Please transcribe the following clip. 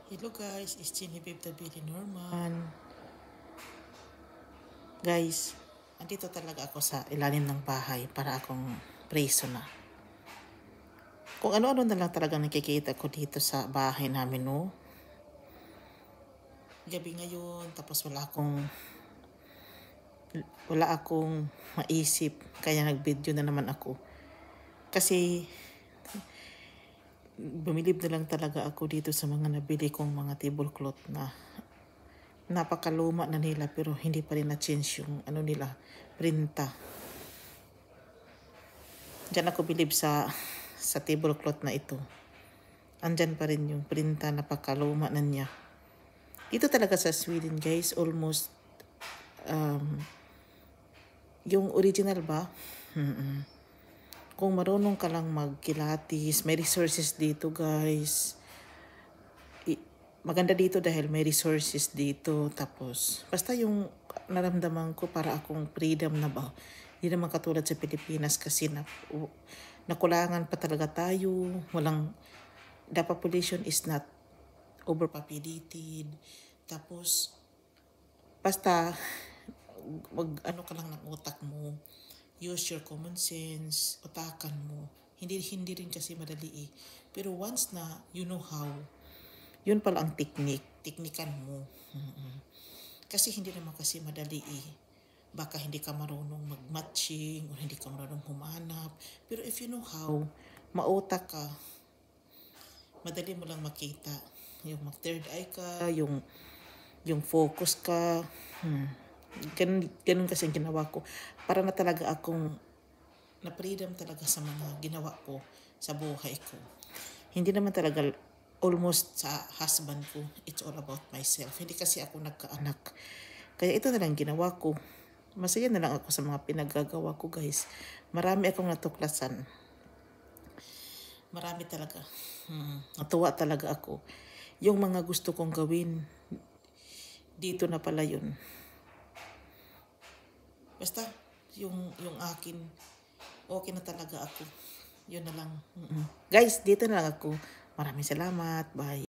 Hello guys, it's Jenny Babe the Billy Norman. Guys, andito talaga ako sa ilalim ng bahay para akong preso na. Kung ano-ano na lang talaga nakikita ko dito sa bahay namin, no? Gabi ngayon, tapos wala akong maisip, kaya nag-video na naman ako. Kasi bumilib na lang talaga ako dito sa mga nabili kong mga tablecloth na napakaluma na nila pero hindi pa rin na-change yung ano nila, printa. Diyan ako bilib sa tablecloth na ito. Andyan pa rin yung printa, napakaluma na niya. Dito talaga sa Sweden guys, almost yung original ba? Kung marunong ka lang magkilatis, may resources dito guys. Maganda dito dahil may resources dito. Tapos, basta yung naramdaman ko para akong freedom na ba. Hindi naman katulad sa Pilipinas kasi nakulangan pa talaga tayo. The population is not overpopulated. Tapos, basta, ano ka lang ng utak mo. Use your common sense, utakan mo. Hindi rin kasi madali eh. Pero once na you know how, yun pala ang teknikan mo. Kasi hindi naman kasi madali eh. Baka hindi ka marunong mag-matching o hindi ka marunong humanap. Pero if you know how, mautak ka, madali mo lang makita. Yung mag-third eye ka, yung focus ka. Ganun kasi ang ginawa ko. Para na talaga akong na-freedom talaga sa mga ginawa ko sa buhay ko. Hindi naman talaga almost sa husband ko. It's all about myself. Hindi kasi ako nagkaanak. Kaya ito na lang ginawa ko. Masaya na lang ako sa mga pinagagawa ko guys. Marami akong natuklasan. Marami talaga. Natuwa talaga ako. Yung mga gusto kong gawin, dito na pala yun. Basta, yung akin, okay na talaga ako. Yun na lang. Guys, dito na lang ako. Maraming salamat. Bye.